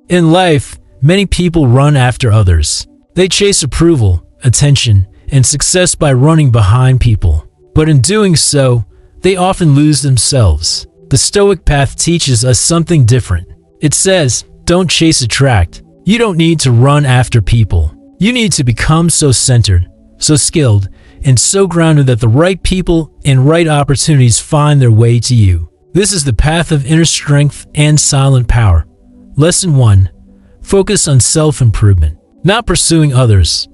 In life, many people run after others. They chase approval, attention, and success by running behind people. But in doing so, they often lose themselves. The Stoic path teaches us something different. It says, don't chase attract. You don't need to run after people. You need to become so centered, so skilled, and so grounded that the right people and right opportunities find their way to you. This is the path of inner strength and silent power. Lesson 1. Focus on self-improvement, not pursuing others.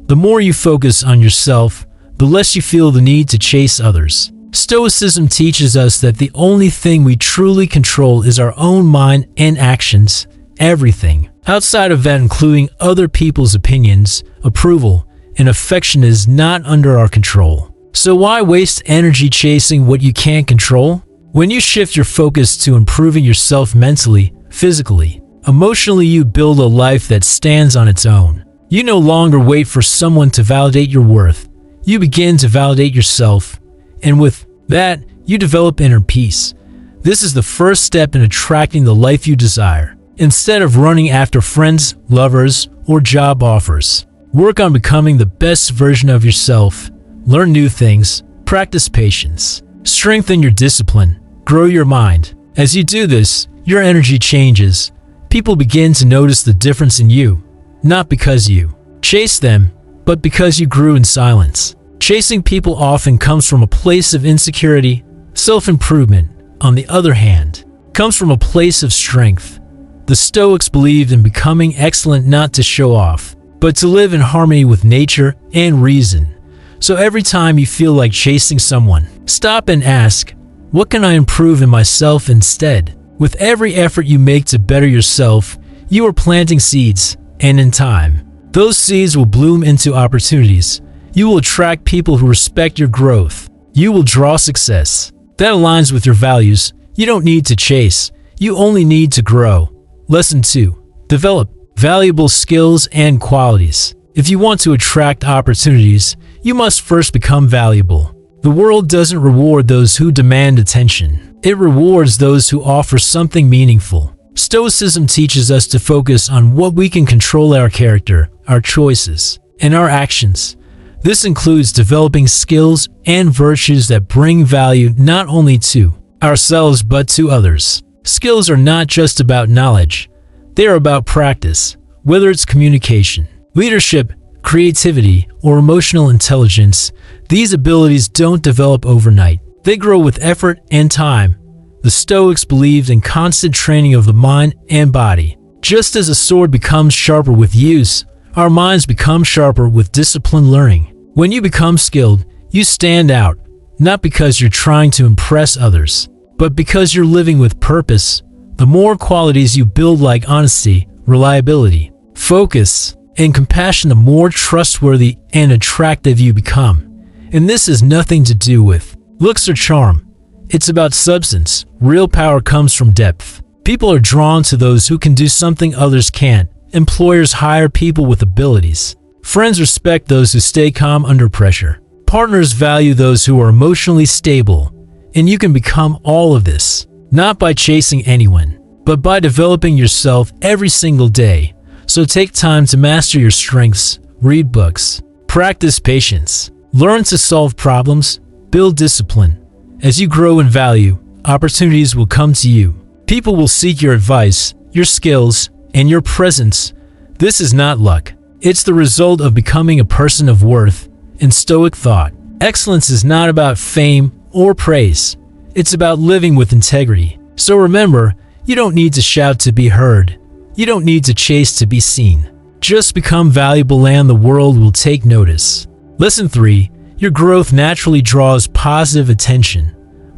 The more you focus on yourself, the less you feel the need to chase others. Stoicism teaches us that the only thing we truly control is our own mind and actions, everything. Outside of that, including other people's opinions, approval, and affection, is not under our control. So why waste energy chasing what you can't control? When you shift your focus to improving yourself mentally, physically, emotionally, you build a life that stands on its own. You no longer wait for someone to validate your worth. You begin to validate yourself, and with that, you develop inner peace. This is the first step in attracting the life you desire. Instead of running after friends, lovers, or job offers, work on becoming the best version of yourself. Learn new things, practice patience, strengthen your discipline, grow your mind. As you do this, your energy changes. People begin to notice the difference in you, not because you chase them, but because you grew in silence. Chasing people often comes from a place of insecurity. Self-improvement, on the other hand, comes from a place of strength. The Stoics believed in becoming excellent not to show off, but to live in harmony with nature and reason. So every time you feel like chasing someone, stop and ask, what can I improve in myself instead? With every effort you make to better yourself, you are planting seeds, and in time, those seeds will bloom into opportunities. You will attract people who respect your growth. You will draw success that aligns with your values. You don't need to chase, you only need to grow. Lesson 2. Develop valuable skills and qualities. If you want to attract opportunities, you must first become valuable. The world doesn't reward those who demand attention. It rewards those who offer something meaningful. Stoicism teaches us to focus on what we can control: our character, our choices, and our actions. This includes developing skills and virtues that bring value not only to ourselves but to others. Skills are not just about knowledge. They are about practice. Whether it's communication, leadership, creativity, or emotional intelligence, these abilities don't develop overnight. They grow with effort and time. The Stoics believed in constant training of the mind and body. Just as a sword becomes sharper with use, our minds become sharper with disciplined learning. When you become skilled, you stand out, not because you're trying to impress others, but because you're living with purpose. The more qualities you build, like honesty, reliability, focus, and compassion, the more trustworthy and attractive you become. And this has nothing to do with looks or charm. It's about substance. Real power comes from depth. People are drawn to those who can do something others can't. Employers hire people with abilities. Friends respect those who stay calm under pressure. Partners value those who are emotionally stable. And you can become all of this, not by chasing anyone, but by developing yourself every single day. So take time to master your strengths, read books, practice patience, learn to solve problems, build discipline. As you grow in value, opportunities will come to you. People will seek your advice, your skills, and your presence. This is not luck. It's the result of becoming a person of worth. In Stoic thought, excellence is not about fame or praise. It's about living with integrity. So remember, you don't need to shout to be heard. You don't need to chase to be seen. Just become valuable and the world will take notice. Lesson 3. Your growth naturally draws positive attention.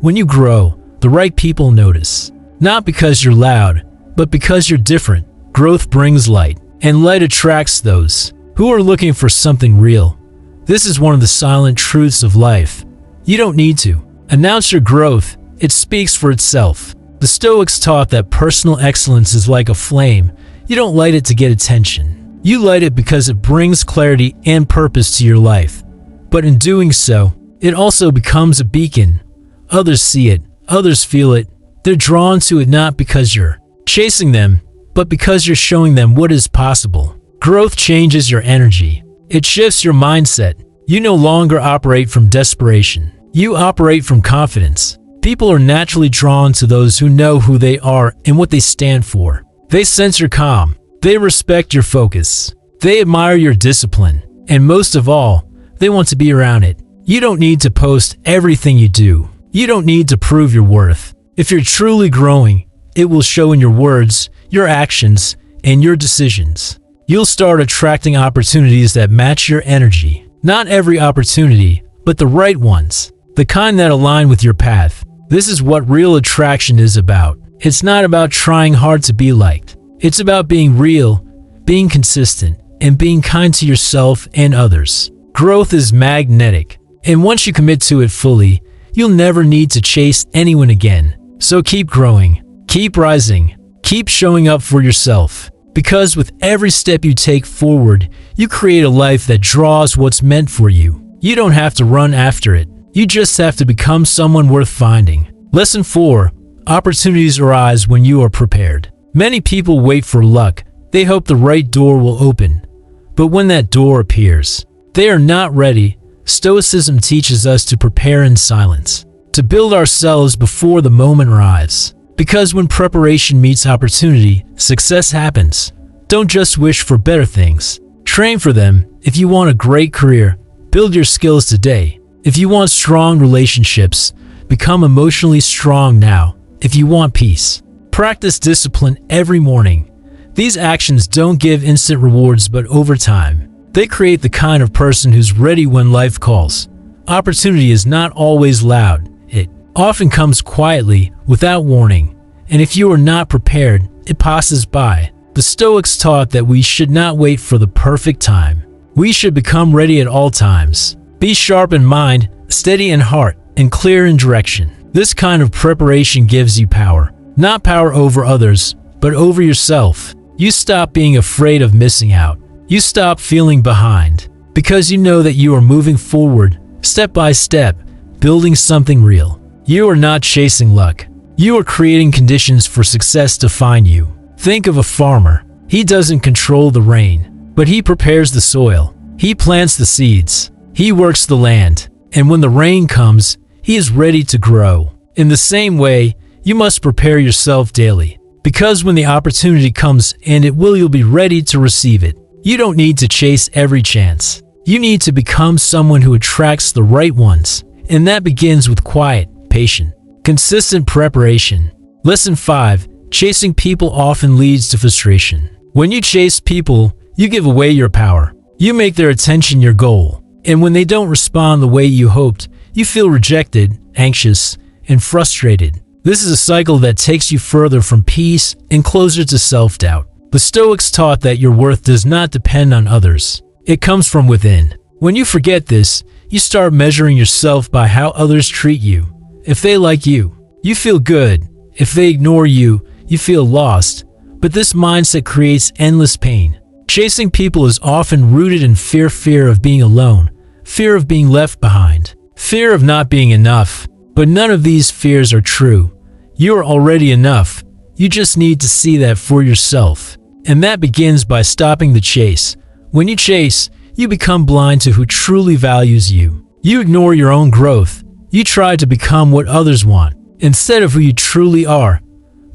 When you grow, the right people notice. Not because you're loud, but because you're different. Growth brings light, and light attracts those who are looking for something real. This is one of the silent truths of life. You don't need to announce your growth. It speaks for itself. The Stoics taught that personal excellence is like a flame. You don't light it to get attention. You light it because it brings clarity and purpose to your life. But in doing so, it also becomes a beacon. Others see it, others feel it. They're drawn to it not because you're chasing them, but because you're showing them what is possible. Growth changes your energy. It shifts your mindset. You no longer operate from desperation. You operate from confidence. People are naturally drawn to those who know who they are and what they stand for. They sense your calm. They respect your focus. They admire your discipline. And most of all, they want to be around it. You don't need to post everything you do. You don't need to prove your worth. If you're truly growing, it will show in your words, your actions, and your decisions. You'll start attracting opportunities that match your energy. Not every opportunity, but the right ones. The kind that align with your path. This is what real attraction is about. It's not about trying hard to be liked. It's about being real, being consistent, and being kind to yourself and others. Growth is magnetic, and once you commit to it fully, you'll never need to chase anyone again. So keep growing, keep rising, keep showing up for yourself. Because with every step you take forward, you create a life that draws what's meant for you. You don't have to run after it. You just have to become someone worth finding. Lesson 4. Opportunities arise when you are prepared. Many people wait for luck. They hope the right door will open. But when that door appears, they are not ready. Stoicism teaches us to prepare in silence, to build ourselves before the moment arrives. Because when preparation meets opportunity, success happens. Don't just wish for better things. Train for them. If you want a great career, build your skills today. If you want strong relationships, become emotionally strong now. If you want peace, practice discipline every morning. These actions don't give instant rewards, but over time, they create the kind of person who's ready when life calls. Opportunity is not always loud. It often comes quietly, without warning. And if you are not prepared, it passes by. The Stoics taught that we should not wait for the perfect time. We should become ready at all times. Be sharp in mind, steady in heart, and clear in direction. This kind of preparation gives you power. Not power over others, but over yourself. You stop being afraid of missing out. You stop feeling behind, because you know that you are moving forward, step by step, building something real. You are not chasing luck. You are creating conditions for success to find you. Think of a farmer. He doesn't control the rain, but he prepares the soil. He plants the seeds. He works the land. And when the rain comes, he is ready to grow. In the same way, you must prepare yourself daily. Because when the opportunity comes, and it will, you'll be ready to receive it. You don't need to chase every chance. You need to become someone who attracts the right ones. And that begins with quiet, patient, consistent preparation. Lesson 5. Chasing people often leads to frustration. When you chase people, you give away your power. You make their attention your goal. And when they don't respond the way you hoped, you feel rejected, anxious, and frustrated. This is a cycle that takes you further from peace and closer to self-doubt. The Stoics taught that your worth does not depend on others. It comes from within. When you forget this, you start measuring yourself by how others treat you. If they like you, you feel good. If they ignore you, you feel lost. But this mindset creates endless pain. Chasing people is often rooted in fear of being alone, fear of being left behind, fear of not being enough. But none of these fears are true. You are already enough. You just need to see that for yourself. And that begins by stopping the chase. When you chase, you become blind to who truly values you. You ignore your own growth. You try to become what others want, instead of who you truly are.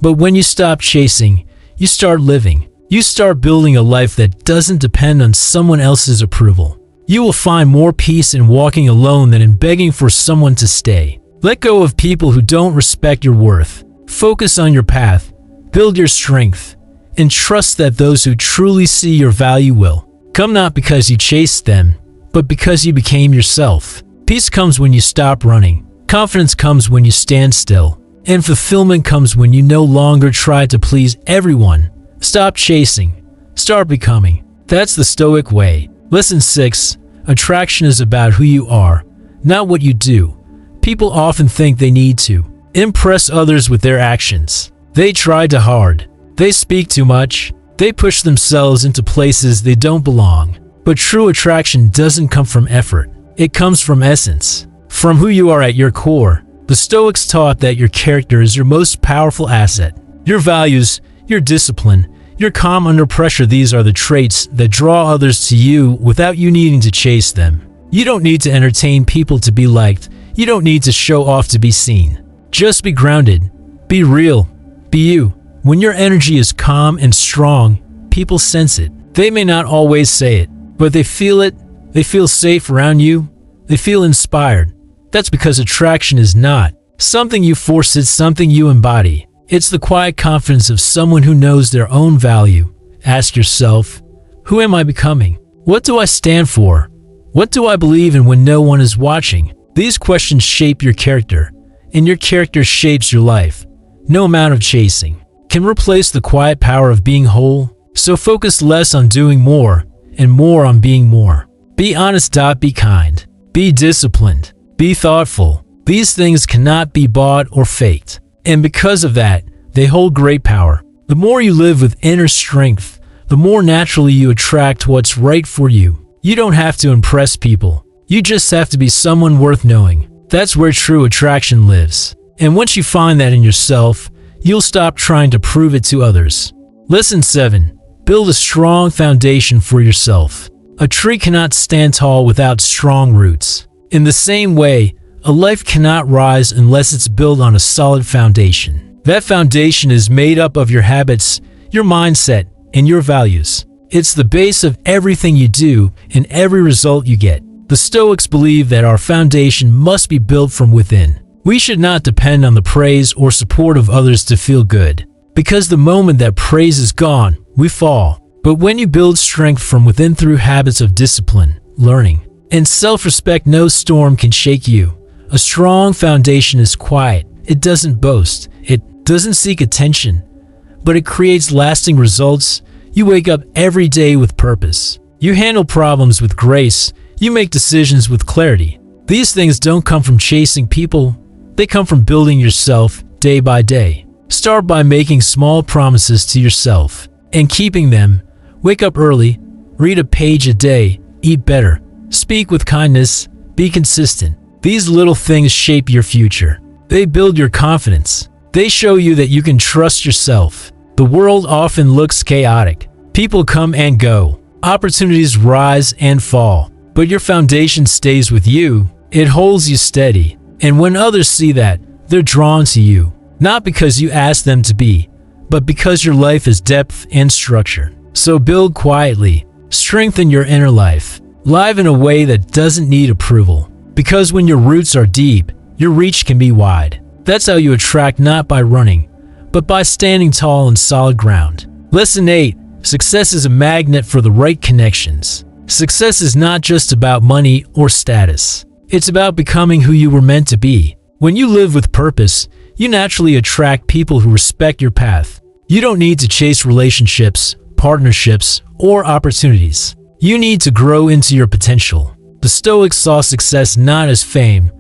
But when you stop chasing, you start living. You start building a life that doesn't depend on someone else's approval. You will find more peace in walking alone than in begging for someone to stay. Let go of people who don't respect your worth. Focus on your path, build your strength, and trust that those who truly see your value will come, not because you chased them, but because you became yourself. Peace comes when you stop running. Confidence comes when you stand still. And fulfillment comes when you no longer try to please everyone. Stop chasing. Start becoming. That's the Stoic way. Lesson 6. Attraction is about who you are, not what you do. People often think they need to impress others with their actions. They try too hard. They speak too much. They push themselves into places they don't belong. But true attraction doesn't come from effort. It comes from essence, from who you are at your core. The Stoics taught that your character is your most powerful asset. Your values, your discipline, You're calm under pressure. These are the traits that draw others to you without you needing to chase them. You don't need to entertain people to be liked. You don't need to show off to be seen. Just be grounded. Be real. Be you. When your energy is calm and strong, people sense it. They may not always say it, but they feel it. They feel safe around you. They feel inspired. That's because attraction is not something you force, it's something you embody. It's the quiet confidence of someone who knows their own value. Ask yourself, who am I becoming? What do I stand for? What do I believe in when no one is watching? These questions shape your character, and your character shapes your life. No amount of chasing can replace the quiet power of being whole. So focus less on doing more and more on being more. Be honest. Be kind. Be disciplined. Be thoughtful. These things cannot be bought or faked. And because of that, they hold great power. The more you live with inner strength, the more naturally you attract what's right for you. You don't have to impress people. You just have to be someone worth knowing. That's where true attraction lives. And once you find that in yourself, you'll stop trying to prove it to others. Lesson 7. Build a strong foundation for yourself. A tree cannot stand tall without strong roots. In the same way, a life cannot rise unless it's built on a solid foundation. That foundation is made up of your habits, your mindset, and your values. It's the base of everything you do and every result you get. The Stoics believe that our foundation must be built from within. We should not depend on the praise or support of others to feel good, because the moment that praise is gone, we fall. But when you build strength from within through habits of discipline, learning, and self-respect, no storm can shake you. A strong foundation is quiet. It doesn't boast. It doesn't seek attention, but it creates lasting results. You wake up every day with purpose. You handle problems with grace. You make decisions with clarity. These things don't come from chasing people. They come from building yourself day by day. Start by making small promises to yourself and keeping them. Wake up early. Read a page a day. Eat better. Speak with kindness. Be consistent. These little things shape your future. They build your confidence. They show you that you can trust yourself. The world often looks chaotic. People come and go. Opportunities rise and fall. But your foundation stays with you. It holds you steady. And when others see that, they're drawn to you. Not because you ask them to be, but because your life is depth and structure. So build quietly. Strengthen your inner life. Live in a way that doesn't need approval. Because when your roots are deep, your reach can be wide. That's how you attract, not by running, but by standing tall on solid ground. Lesson 8. Success is a magnet for the right connections. Success is not just about money or status. It's about becoming who you were meant to be. When you live with purpose, you naturally attract people who respect your path. You don't need to chase relationships, partnerships, or opportunities. You need to grow into your potential. The Stoics saw success not as fame,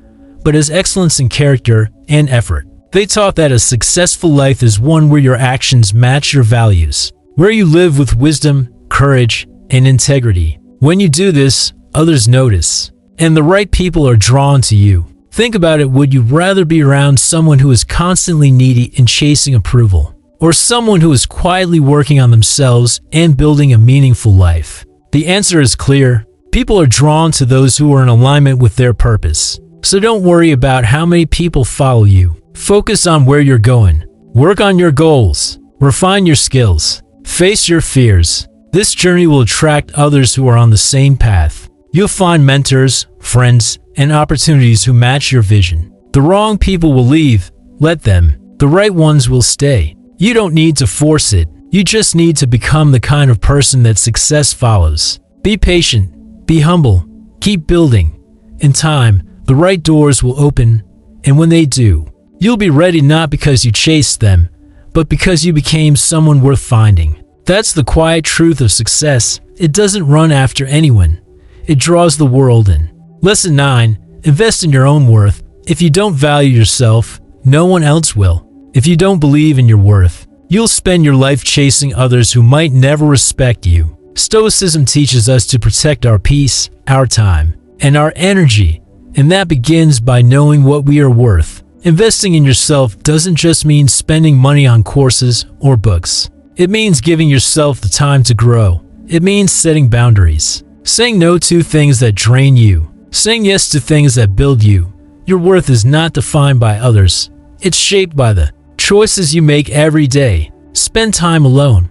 but as excellence in character and effort. They taught that a successful life is one where your actions match your values, where you live with wisdom, courage, and integrity. When you do this, others notice, and the right people are drawn to you. Think about it. Would you rather be around someone who is constantly needy and chasing approval, or someone who is quietly working on themselves and building a meaningful life? The answer is clear. People are drawn to those who are in alignment with their purpose. So don't worry about how many people follow you. Focus on where you're going. Work on your goals. Refine your skills. Face your fears. This journey will attract others who are on the same path. You'll find mentors, friends, and opportunities who match your vision. The wrong people will leave. Let them. The right ones will stay. You don't need to force it. You just need to become the kind of person that success follows. Be patient. Be humble. Keep building. In time, the right doors will open, and when they do, you'll be ready, not because you chased them, but because you became someone worth finding. That's the quiet truth of success. It doesn't run after anyone. It draws the world in. Lesson 9. Invest in your own worth. If you don't value yourself, no one else will. If you don't believe in your worth, you'll spend your life chasing others who might never respect you. Stoicism teaches us to protect our peace, our time, and our energy, and that begins by knowing what we are worth. Investing in yourself doesn't just mean spending money on courses or books. It means giving yourself the time to grow. It means setting boundaries. Saying no to things that drain you. Saying yes to things that build you. Your worth is not defined by others. It's shaped by the choices you make every day. Spend time alone.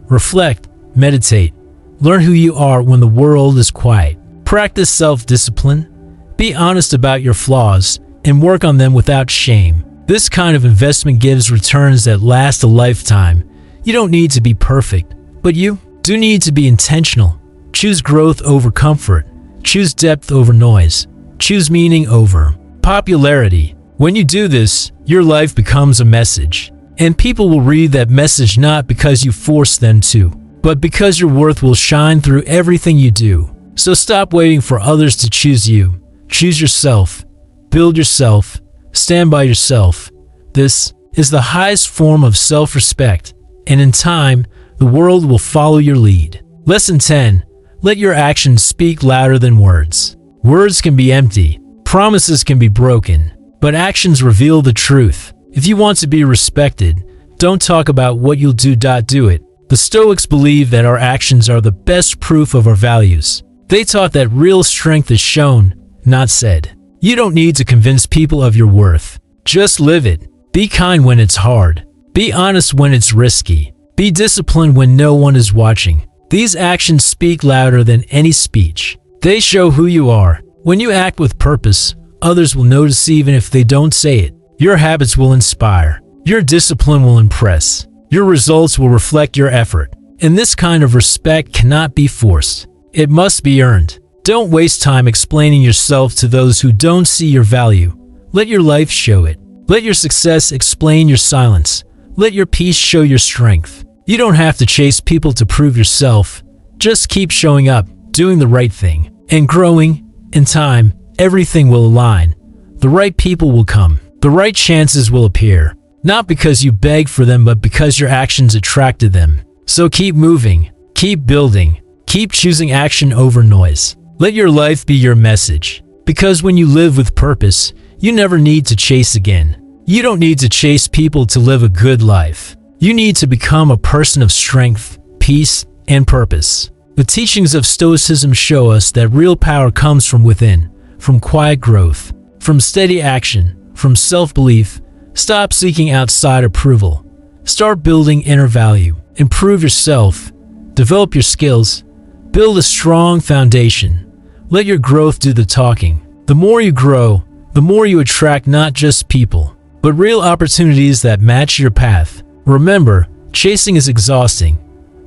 Reflect. Meditate. Learn who you are when the world is quiet. Practice self-discipline. Be honest about your flaws and work on them without shame. This kind of investment gives returns that last a lifetime. You don't need to be perfect, but you do need to be intentional. Choose growth over comfort. Choose depth over noise. Choose meaning over popularity. When you do this, your life becomes a message. And people will read that message not because you force them to, but because your worth will shine through everything you do. So stop waiting for others to choose you. Choose yourself. Build yourself. Stand by yourself. This is the highest form of self-respect, and in time, the world will follow your lead. Lesson 10. Let your actions speak louder than words. Words can be empty. Promises can be broken. But actions reveal the truth. If you want to be respected, don't talk about what you'll do. Do it. The Stoics believe that our actions are the best proof of our values. They taught that real strength is shown, not said. You don't need to convince people of your worth. Just live it. Be kind when it's hard. Be honest when it's risky. Be disciplined when no one is watching. These actions speak louder than any speech. They show who you are. When you act with purpose, others will notice even if they don't say it. Your habits will inspire. Your discipline will impress. Your results will reflect your effort. And this kind of respect cannot be forced. It must be earned. Don't waste time explaining yourself to those who don't see your value. Let your life show it. Let your success explain your silence. Let your peace show your strength. You don't have to chase people to prove yourself. Just keep showing up, doing the right thing, and growing. In time, everything will align. The right people will come. The right chances will appear. Not because you begged for them, but because your actions attracted them. So keep moving. Keep building. Keep choosing action over noise. Let your life be your message. Because when you live with purpose, you never need to chase again. You don't need to chase people to live a good life. You need to become a person of strength, peace, and purpose. The teachings of Stoicism show us that real power comes from within, from quiet growth, from steady action, from self-belief. Stop seeking outside approval. Start building inner value. Improve yourself. Develop your skills. Build a strong foundation. Let your growth do the talking. The more you grow, the more you attract not just people, but real opportunities that match your path. Remember, chasing is exhausting,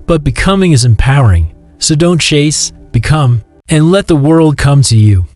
but becoming is empowering. So don't chase, become, and let the world come to you.